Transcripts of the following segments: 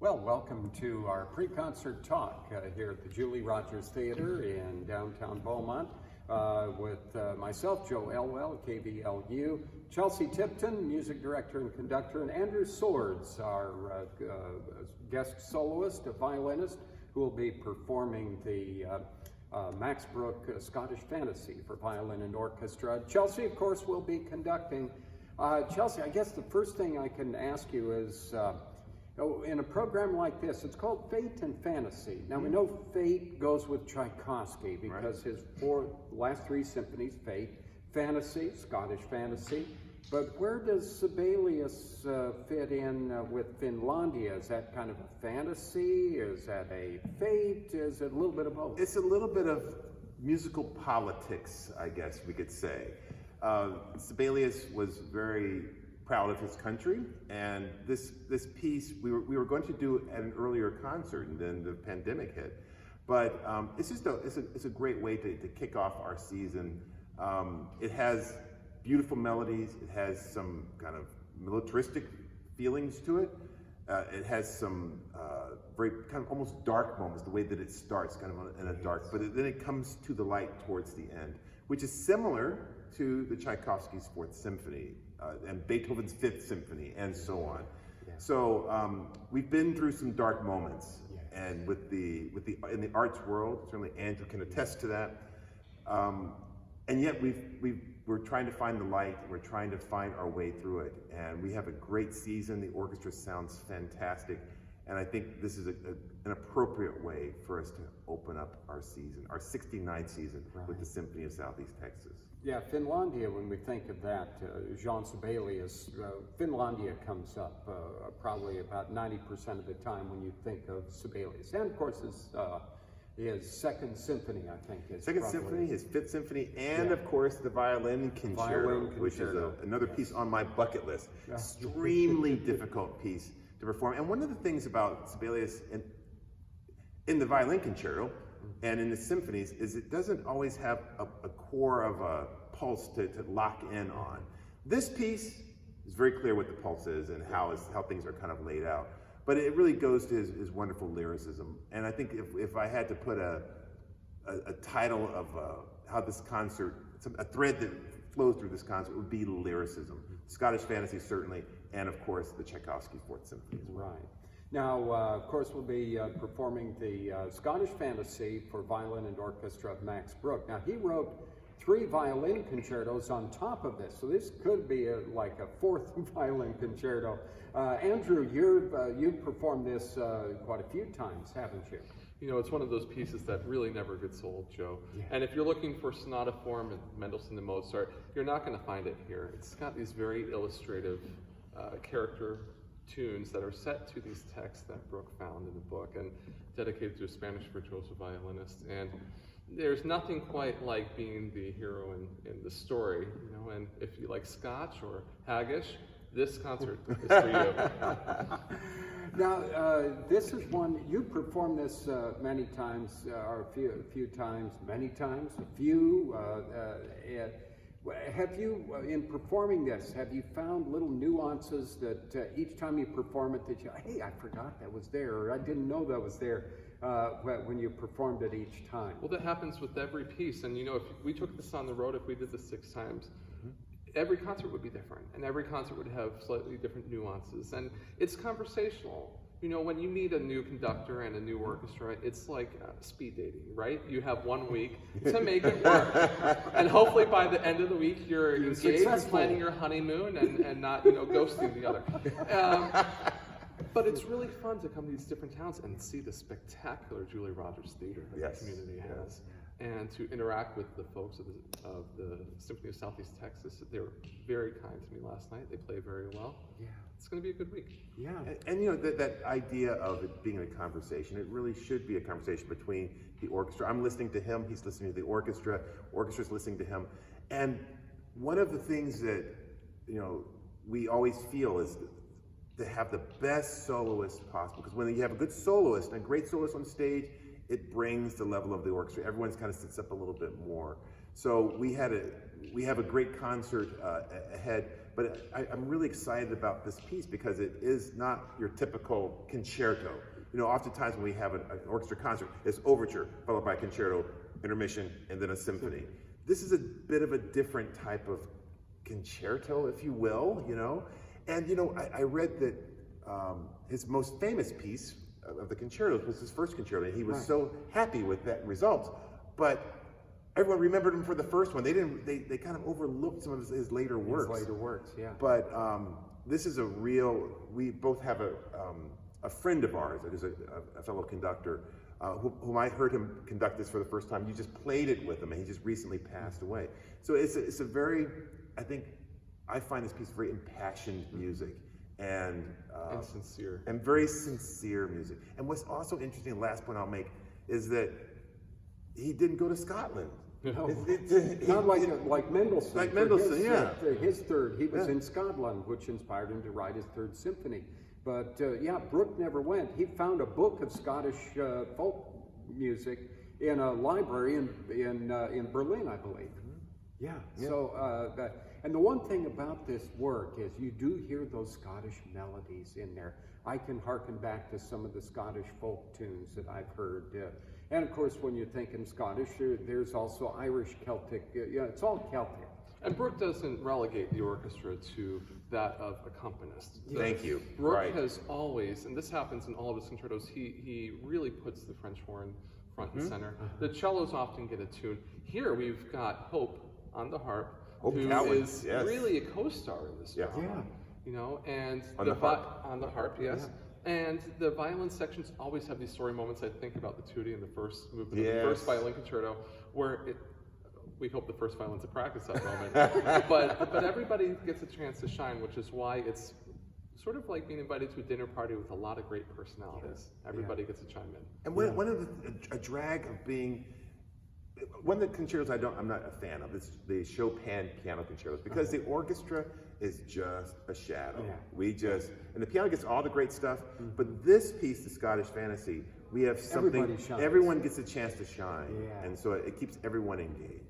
Well, welcome to our pre-concert talk here at the Julie Rogers Theater in downtown Beaumont with myself, Joe Elwell, KVLU, Chelsea Tipton, music director and conductor, and Andrew Sords, our guest soloist, a violinist, who will be performing the Max Bruch Scottish Fantasy for violin and orchestra. Chelsea, of course, will be conducting. Chelsea, I guess the first thing I can ask you is, in a program like this, it's called Fate and Fantasy. Now, we know Fate goes with Tchaikovsky because his last three symphonies, Fate, Fantasy, Scottish Fantasy. But where does Sibelius fit in with Finlandia? Is that kind of a fantasy? Is that a fate? Is it a little bit of both? It's a little bit of musical politics, I guess we could say. Sibelius was very proud of his country, and this piece we were going to do at an earlier concert, and then the pandemic hit. But it's a great way to kick off our season. It has beautiful melodies. It has some kind of militaristic feelings to it. It has some very kind of almost dark moments. The way that it starts, kind of in a dark, but then it comes to the light towards the end, which is similar to the Tchaikovsky's Fourth Symphony and Beethoven's Fifth Symphony, and so on. Yeah. So we've been through some dark moments, and in the arts world, certainly Andrew can attest to that. And yet we're trying to find the light. We're trying to find our way through it, and we have a great season. The orchestra sounds fantastic, and I think this is an appropriate way for us to open up our season, our 69th season, with the Symphony of Southeast Texas. Yeah, Finlandia, when we think of that, Jean Sibelius, Finlandia comes up probably about 90% of the time when you think of Sibelius. And of course, his Second Symphony, I think. Second Symphony, his Fifth Symphony, and of course the Violin Concerto, which is another piece on my bucket list. Yeah. Extremely difficult piece to perform. And one of the things about Sibelius in the Violin Concerto and in the symphonies is it doesn't always have a core of a pulse to lock in on. This piece is very clear what the pulse is and how things are kind of laid out. But it really goes to his wonderful lyricism. And I think if I had to put a title of how this concert, a thread that flows through this concert, would be lyricism. Scottish Fantasy, certainly, and of course the Tchaikovsky Fourth Symphony as well. Right. Now, of course, we'll be performing the Scottish Fantasy for violin and orchestra of Max Bruch. Now, he wrote 3 violin concertos on top of this, so this could be like a 4th violin concerto. Andrew, you've performed this quite a few times, haven't you? You know, it's one of those pieces that really never gets old, Joe. Yeah. And if you're looking for sonata form in Mendelssohn and Mozart, you're not going to find it here. It's got these very illustrative character tunes that are set to these texts that Bruch found in the book and dedicated to a Spanish virtuoso violinist. And there's nothing quite like being the hero in the story, you know, and if you like Scotch or Haggish, this concert is for you. Now, this is one, you performed this many times, or a few times, many times, a few. Have you, in performing this, have you found little nuances that each time you perform it that you, hey, I forgot that was there, or I didn't know that was there when you performed it each time? Well, that happens with every piece. And you know, if we took this on the road, if we did this 6 times, every concert would be different, and every concert would have slightly different nuances. And it's conversational. You know, when you meet a new conductor and a new orchestra, it's like speed dating, right? You have 1 week to make it work. And hopefully by the end of the week, you're engaged in planning your honeymoon and not, you know, ghosting the other. But it's really fun to come to these different towns and see the spectacular Julie Rogers Theater that the community has. And to interact with the folks of the Symphony of Southeast Texas. They were very kind to me last night. They played very well. Yeah. It's going to be a good week. Yeah. And you know, that idea of it being a conversation, it really should be a conversation between the orchestra. I'm listening to him, he's listening to the orchestra's listening to him. And one of the things that, you know, we always feel is to have the best soloist possible. Because when you have a good soloist and a great soloist on stage, it brings the level of the orchestra. Everyone's kind of sits up a little bit more. So we have a great concert ahead, But I'm really excited about this piece because it is not your typical concerto. You know, oftentimes when we have an orchestra concert, it's overture, followed by concerto, intermission, and then a symphony. This is a bit of a different type of concerto, if you will, you know? And, you know, I read that his most famous piece of the concertos was his first concerto, and he was so happy with that result. But everyone remembered him for the first one. They kind of overlooked some of his later works. His later works, yeah. But this is a real, we both have a friend of ours that is a fellow conductor whom I heard him conduct this for the first time. You just played it with him, and he just recently passed away. So it's a very, I find this piece very impassioned music and sincere. And very sincere music. And what's also interesting, the last point I'll make, is that he didn't go to Scotland. No. Not like Mendelssohn. Like Mendelssohn, yeah. His third, he was in Scotland, which inspired him to write his third symphony. But yeah, Bruch never went. He found a book of Scottish folk music in a library in Berlin, I believe. Yeah. So, and the one thing about this work is you do hear those Scottish melodies in there. I can hearken back to some of the Scottish folk tunes that I've heard. And of course, when you're thinking Scottish, there's also Irish, Celtic, it's all Celtic. And Bruch doesn't relegate the orchestra to that of accompanists. Thank you. Bruch has always, and this happens in all of his concertos, he really puts the French horn front and center. The cellos often get a tune. Here we've got Hope on the harp, who is really a co-star in this drama. Yeah. You know, and on the harp, yes. Yeah. And the violin sections always have these story moments. I think about the tutti in the first movement of the first violin concerto, where we hope the first violin's a practice that moment. but everybody gets a chance to shine, which is why it's sort of like being invited to a dinner party with a lot of great personalities. Everybody gets to chime in. And one of a drag of being, one of the concertos I'm not a fan of is the Chopin piano concertos, because the orchestra is just a shadow. Yeah. And the piano gets all the great stuff, but this piece, the Scottish Fantasy, we have something, everyone gets a chance to shine, and so it keeps everyone engaged.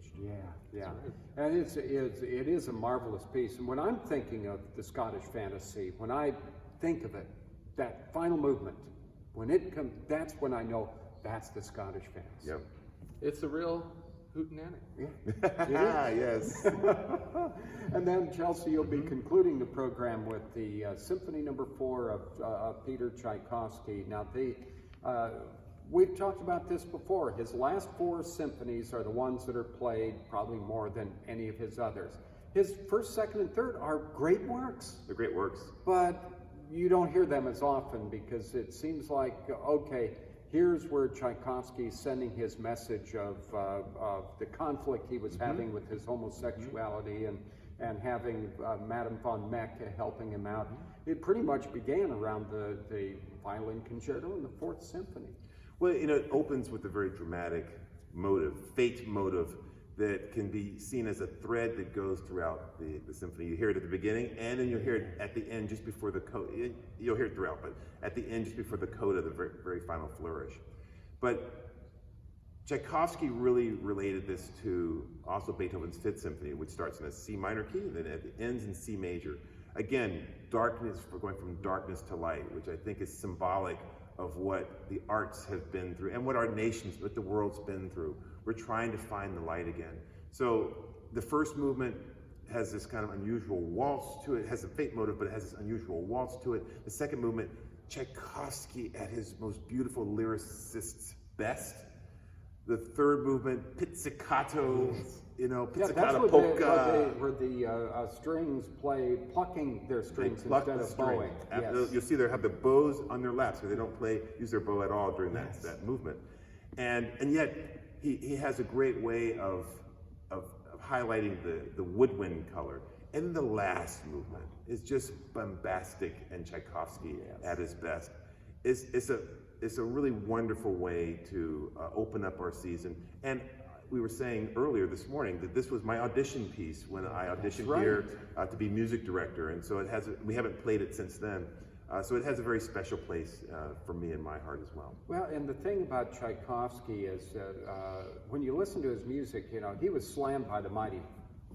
Yeah. And it is a marvelous piece. And when I'm thinking of the Scottish Fantasy, when I think of it, that final movement, when it comes, that's when I know that's the Scottish Fantasy. Yep. It's a real hootenanny. Yeah. Yes. And then, Chelsea, you'll be concluding the program with the Symphony No. 4 of Peter Tchaikovsky. Now, we've talked about this before. His last 4 symphonies are the ones that are played probably more than any of his others. His first, second, and third are great works. They're great works. But you don't hear them as often because it seems like, okay, here's where Tchaikovsky's sending his message of the conflict he was having with his homosexuality and having Madame von Meck helping him out. It pretty much began around the Violin Concerto and the 4th Symphony. Well, you know, it opens with a very dramatic motive, fate motive, that can be seen as a thread that goes throughout the symphony. You hear it at the beginning, and then you'll hear it at the end just before the coda. You'll hear it throughout, but at the end just before the coda, the very, very final flourish. But Tchaikovsky really related this to also Beethoven's 5th Symphony, which starts in a C minor key, and then it ends in C major. Again, darkness, we're going from darkness to light, which I think is symbolic of what the arts have been through and what our nations, what the world's been through. We're trying to find the light again. So the first movement has this kind of unusual waltz to it. It has a fate motive, but it has this unusual waltz to it. The second movement, Tchaikovsky at his most beautiful lyricist's best. The third movement, pizzicato, pizzicato polka. Where the strings play, plucking their strings instead of bowing. Yes. You'll see they have the bows on their laps, so they don't use their bow at all during that movement. And yet, he has a great way of highlighting the woodwind color. And the last movement is just bombastic and Tchaikovsky at his best. It's a really wonderful way to open up our season. And we were saying earlier this morning that this was my audition piece when I auditioned here to be music director. And so we haven't played it since then. So it has a very special place for me in my heart as well. Well, and the thing about Tchaikovsky is when you listen to his music, he was slammed by the mighty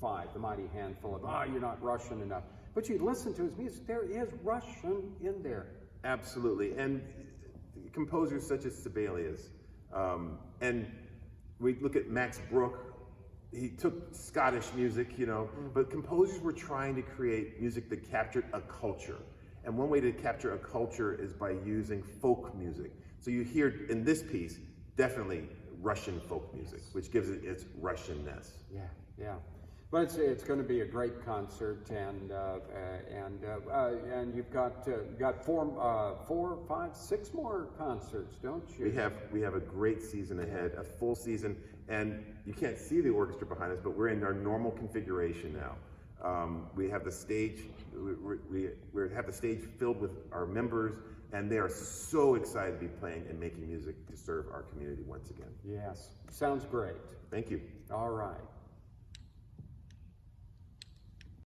5, the mighty handful of, you're not Russian enough. but you listen to his music, there is Russian in there. Absolutely, and composers such as Sibelius, and we look at Max Bruch. He took Scottish music, you know, but composers were trying to create music that captured a culture. And one way to capture a culture is by using folk music. So you hear in this piece, definitely Russian folk music, which gives it its Russianness. Yeah, yeah. But it's going to be a great concert, and you've got 4, 5, 6 more concerts, don't you? We have a great season ahead, a full season, and you can't see the orchestra behind us, but we're in our normal configuration now. We have the stage. We have the stage filled with our members, and they are so excited to be playing and making music to serve our community once again. Yes, sounds great. Thank you. All right.